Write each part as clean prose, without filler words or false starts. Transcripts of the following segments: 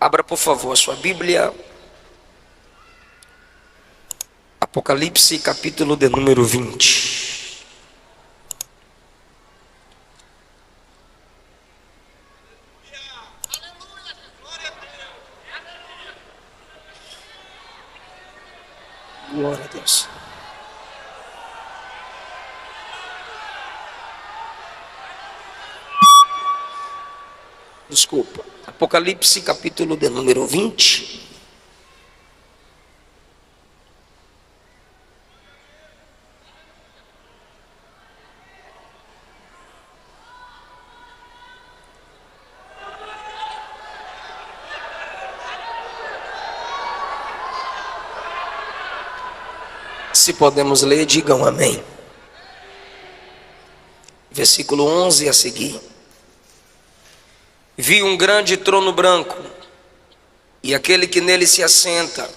Abra, por favor, a sua Bíblia. Apocalipse, capítulo de número 20. Glória a Deus. Desculpa. Apocalipse, capítulo de número 20. Se podemos ler, digam amém. Versículo 11 a seguir. Vi um grande trono branco, e aquele que nele se assenta,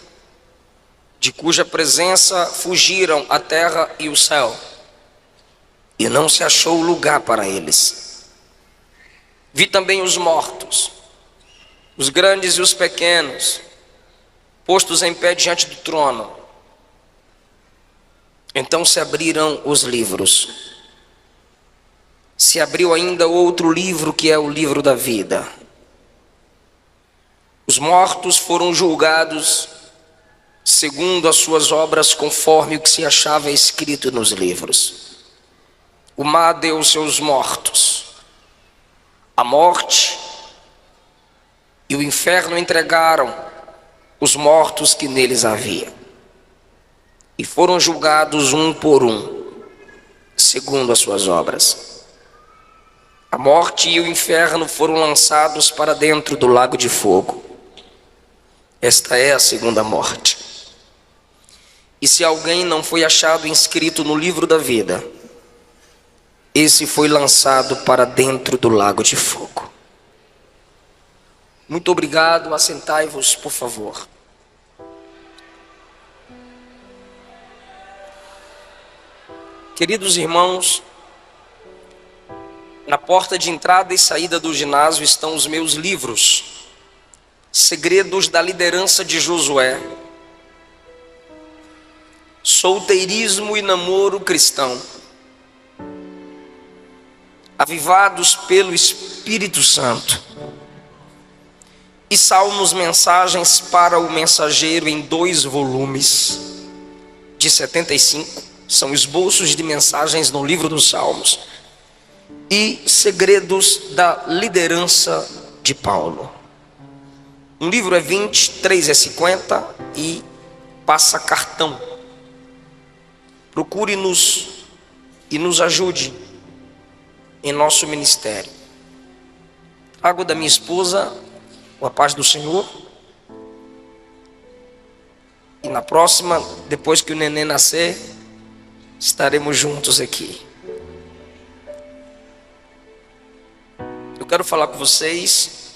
de cuja presença fugiram a terra e o céu, e não se achou lugar para eles. Vi também os mortos, os grandes e os pequenos, postos em pé diante do trono. Então se abriram os livros. Se abriu ainda outro livro, que é o livro da vida. Os mortos foram julgados segundo as suas obras, conforme o que se achava escrito nos livros. O mar deu seus mortos. A morte e o inferno entregaram os mortos que neles havia, e foram julgados um por um, segundo as suas obras. A morte e o inferno foram lançados para dentro do lago de fogo. Esta é a segunda morte. E se alguém não foi achado inscrito no livro da vida, esse foi lançado para dentro do lago de fogo. Muito obrigado. Assentai-vos, por favor. Queridos irmãos, na porta de entrada e saída do ginásio estão os meus livros: Segredos da Liderança de Josué, Solteirismo e Namoro Cristão, Avivados pelo Espírito Santo, e Salmos, Mensagens para o Mensageiro, em 2 volumes de 75. São esboços de mensagens no livro dos Salmos. E Segredos da Liderança de Paulo. Um livro é 20, 3 é 50 e passa cartão. Procure-nos e nos ajude em nosso ministério. Trago da minha esposa a paz do Senhor. E na próxima, depois que o neném nascer, estaremos juntos aqui. Eu quero falar com vocês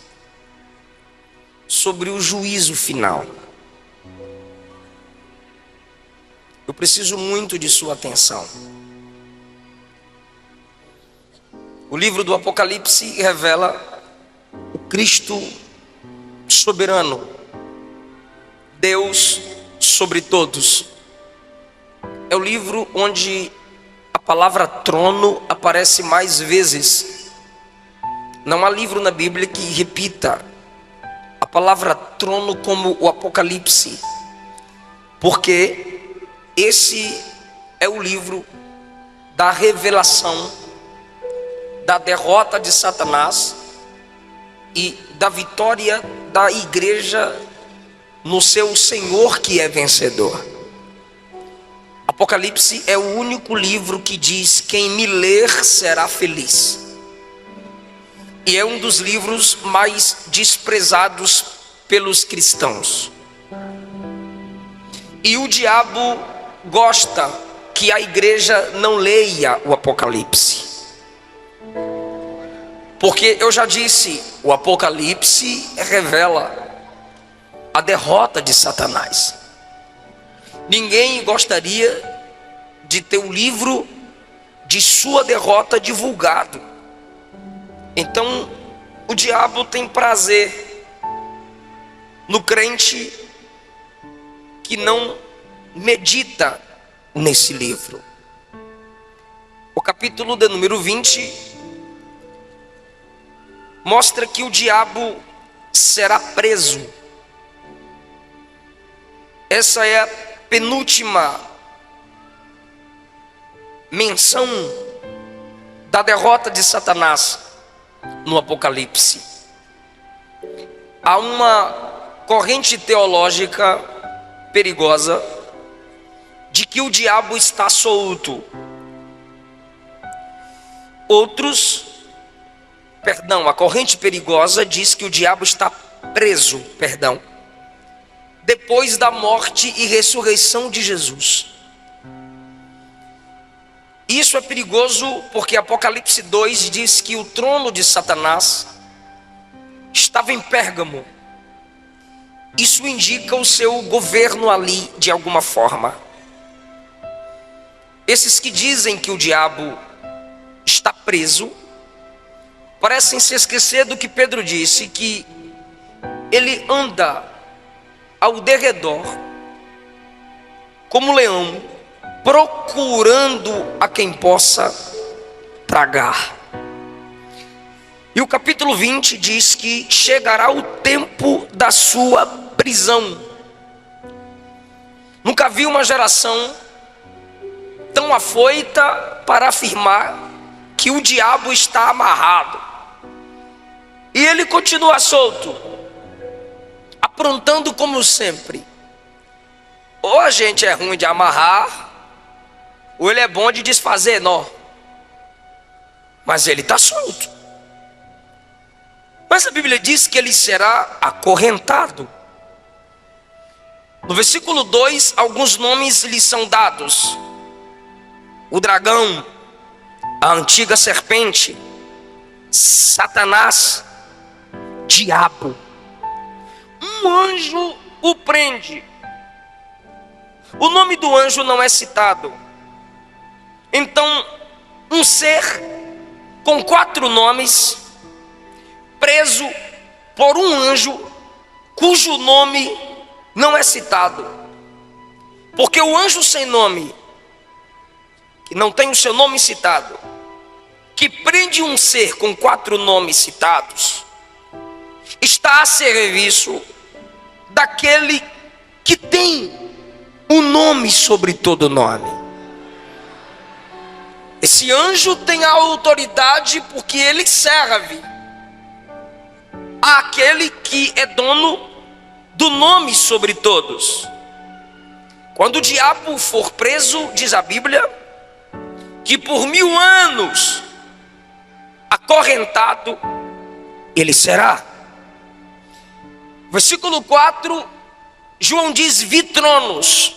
sobre o juízo final. Eu preciso muito de sua atenção. O livro do Apocalipse revela o Cristo soberano, Deus sobre todos. É o livro onde a palavra trono aparece mais vezes. Não há livro na Bíblia que repita a palavra trono como o Apocalipse, porque esse é o livro da revelação da derrota de Satanás e da vitória da igreja no seu Senhor, que é vencedor. Apocalipse é o único livro que diz: quem me ler será feliz. E é um dos livros mais desprezados pelos cristãos. E o diabo gosta que a igreja não leia o Apocalipse. Porque eu já disse, o Apocalipse revela a derrota de Satanás. Ninguém gostaria de ter o livro de sua derrota divulgado. Então, o diabo tem prazer no crente que não medita nesse livro. O capítulo de número 20 mostra que o diabo será preso. Essa é a penúltima menção da derrota de Satanás no Apocalipse. Há uma corrente teológica perigosa de que o diabo está solto. A corrente perigosa diz que o diabo está preso, depois da morte e ressurreição de Jesus. Isso é perigoso porque Apocalipse 2 diz que o trono de Satanás estava em Pérgamo. Isso indica o seu governo ali de alguma forma. Esses que dizem que o diabo está preso parecem se esquecer do que Pedro disse, que ele anda ao derredor como leão, procurando a quem possa tragar. E o capítulo 20 diz que chegará o tempo da sua prisão. Nunca vi uma geração tão afoita para afirmar que o diabo está amarrado. E ele continua solto, aprontando como sempre. Ou a gente é ruim de amarrar, ou ele é bom de desfazer nó. Mas ele está solto. Mas a Bíblia diz que ele será acorrentado. No versículo 2, alguns nomes lhe são dados: o dragão, a antiga serpente, Satanás, diabo. Um anjo o prende. O nome do anjo não é citado. Então, um ser com 4 nomes, preso por um anjo cujo nome não é citado. Porque o anjo sem nome, que não tem o seu nome citado, que prende um ser com 4 nomes citados, está a serviço daquele que tem um nome sobre todo nome. Esse anjo tem a autoridade porque ele serve àquele que é dono do nome sobre todos. Quando o diabo for preso, diz a Bíblia, que por 1000 anos acorrentado ele será. Versículo 4, João diz: vi tronos,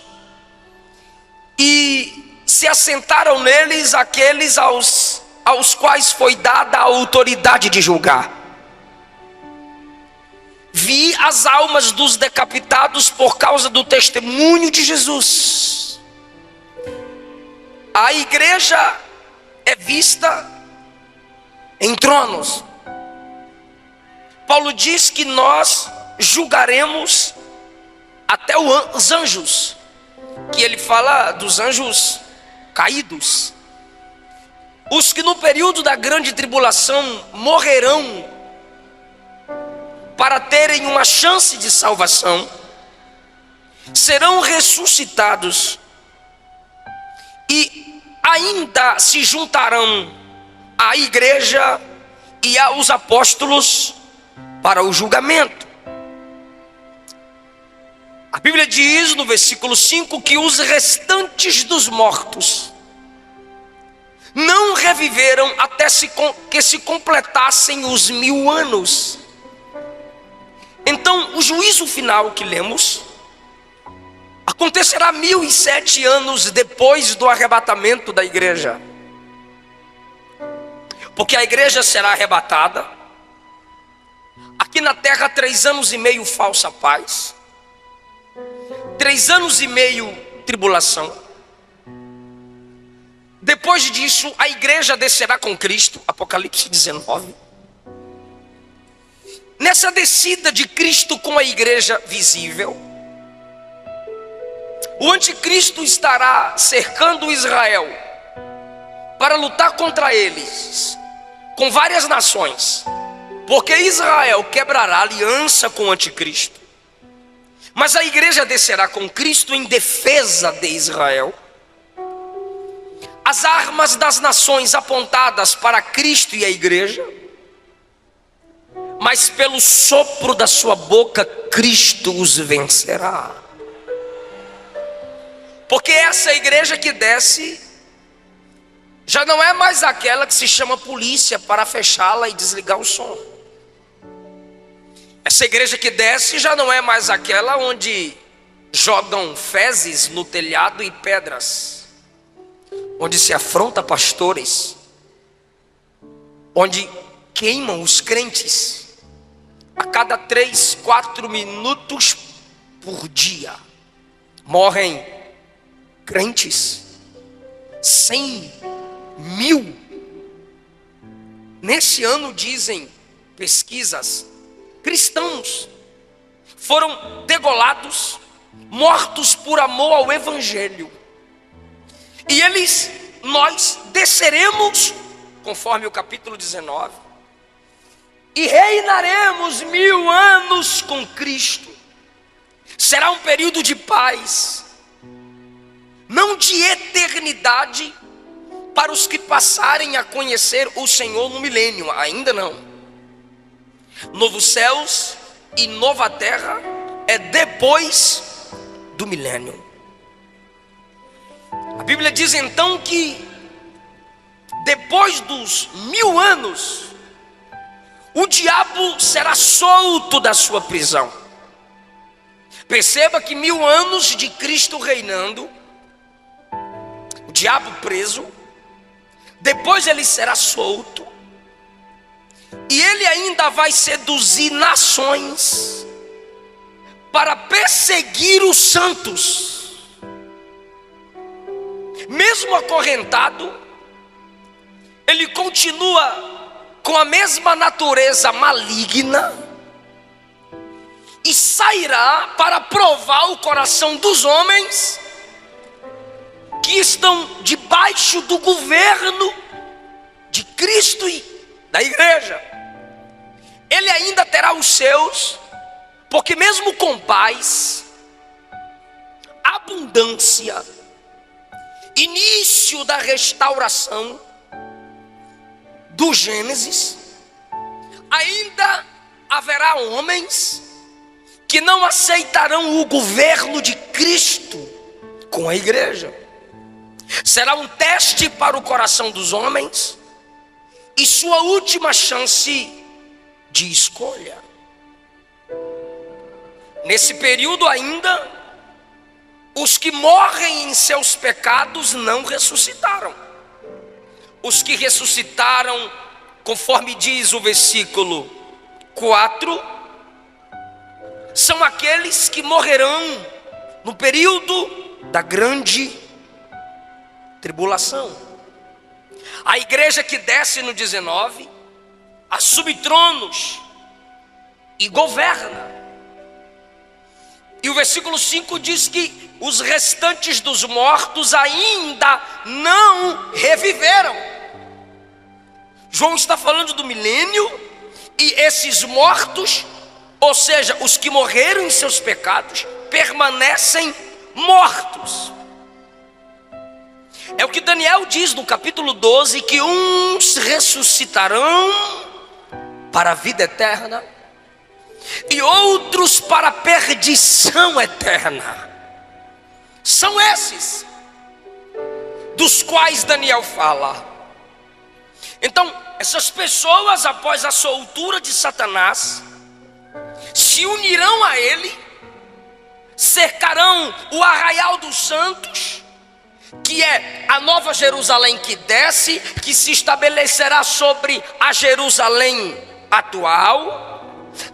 e se assentaram neles aqueles aos quais foi dada a autoridade de julgar. Vi as almas dos decapitados por causa do testemunho de Jesus. A igreja é vista em tronos. Paulo diz que nós julgaremos até os anjos, que ele fala dos anjos caídos, os que no período da grande tribulação morrerão para terem uma chance de salvação, serão ressuscitados e ainda se juntarão à igreja e aos apóstolos para o julgamento. A Bíblia diz no versículo 5 que os restantes dos mortos não reviveram até que se completassem os 1000 anos. Então, o juízo final que lemos acontecerá 1007 anos depois do arrebatamento da igreja. Porque a igreja será arrebatada. Aqui na terra 3 anos e meio falsa paz, 3 anos e meio tribulação. Depois disso a igreja descerá com Cristo, Apocalipse 19. nessa descida de Cristo com a igreja visível, o anticristo estará cercando Israel para lutar contra eles com várias nações, porque Israel quebrará aliança com o anticristo, mas a igreja descerá com Cristo em defesa de Israel. As armas das nações apontadas para Cristo e a igreja, mas pelo sopro da sua boca Cristo os vencerá. Porque essa igreja que desce já não é mais aquela que se chama polícia para fechá-la e desligar o som. Essa igreja que desce já não é mais aquela onde jogam fezes no telhado e pedras, onde se afronta pastores, onde queimam os crentes a cada 3, 4 minutos por dia. Morrem crentes, 100 mil. Nesse ano, dizem pesquisas, cristãos foram degolados, mortos por amor ao evangelho. E nós desceremos, conforme o capítulo 19, e reinaremos 1000 anos com Cristo. Será um período de paz, não de eternidade, para os que passarem a conhecer o Senhor no milênio, ainda não. Novos céus e nova terra é depois do milênio. A Bíblia diz então que depois dos 1000 anos, o diabo será solto da sua prisão. Perceba que 1000 anos de Cristo reinando, o diabo preso, depois ele será solto, e ele ainda vai seduzir nações para perseguir os santos. Mesmo acorrentado, ele continua com a mesma natureza maligna e sairá para provar o coração dos homens que estão debaixo do governo de Cristo e da igreja. Ele ainda terá os seus, porque mesmo com paz, abundância, início da restauração do Gênesis, ainda haverá homens que não aceitarão o governo de Cristo com a igreja. Será um teste para o coração dos homens e sua última chance de escolha. Nesse período ainda, os que morrem em seus pecados não ressuscitaram. Os que ressuscitaram, conforme diz o versículo 4, são aqueles que morrerão no período da grande tribulação. A igreja que desce no 19, assume tronos e governa. E o versículo 5 diz que os restantes dos mortos ainda não reviveram. João está falando do milênio, e esses mortos, ou seja, os que morreram em seus pecados, permanecem mortos. É o que Daniel diz no capítulo 12, que uns ressuscitarão para a vida eterna e outros para a perdição eterna. São esses dos quais Daniel fala. Então, essas pessoas, após a soltura de Satanás, se unirão a ele, cercarão o arraial dos santos, que é a nova Jerusalém que desce, que se estabelecerá sobre a Jerusalém atual.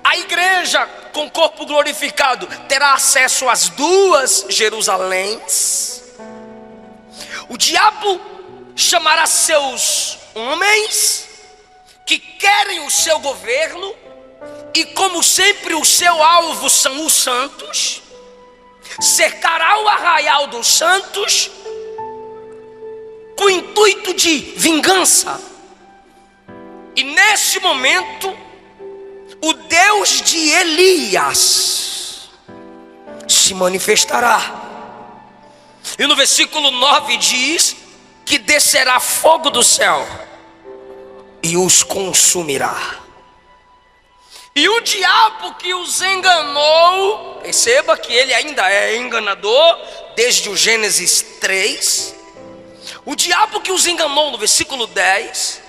A igreja com corpo glorificado terá acesso às duas Jerusaléns. O diabo chamará seus homens que querem o seu governo e como sempre o seu alvo são os santos, cercará o arraial dos santos com o intuito de vingança. E nesse momento, o Deus de Elias se manifestará. E no versículo 9 diz que descerá fogo do céu e os consumirá. E o diabo que os enganou, perceba que ele ainda é enganador, desde o Gênesis 3. O diabo que os enganou, no versículo 10,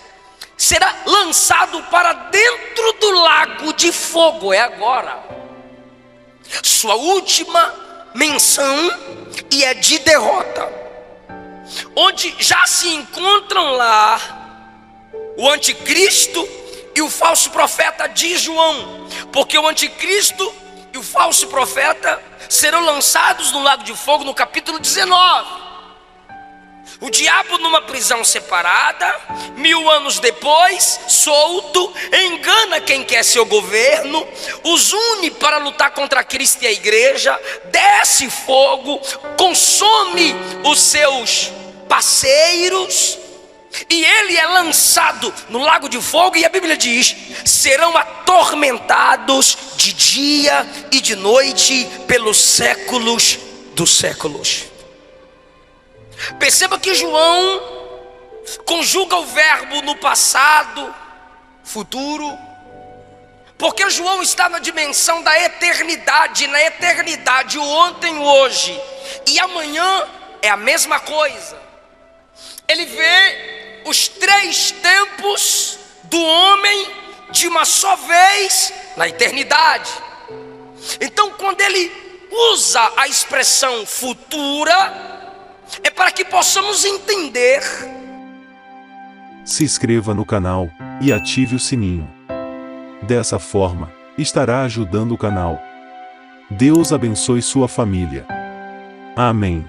será lançado para dentro do lago de fogo. É agora sua última menção, e é de derrota, onde já se encontram lá o anticristo e o falso profeta de João, porque o anticristo e o falso profeta serão lançados no lago de fogo no capítulo 19. O diabo numa prisão separada, 1000 anos depois, solto, engana quem quer seu governo, os une para lutar contra Cristo e a igreja, desce fogo, consome os seus parceiros, e ele é lançado no lago de fogo, e a Bíblia diz: serão atormentados de dia e de noite pelos séculos dos séculos. Perceba que João conjuga o verbo no passado, futuro, porque João está na dimensão da eternidade. Na eternidade, o ontem, o hoje e amanhã é a mesma coisa. Ele vê os 3 tempos do homem de uma só vez na eternidade. Então, quando ele usa a expressão futura, é para que possamos entender. Se inscreva no canal e ative o sininho. Dessa forma, estará ajudando o canal. Deus abençoe sua família. Amém.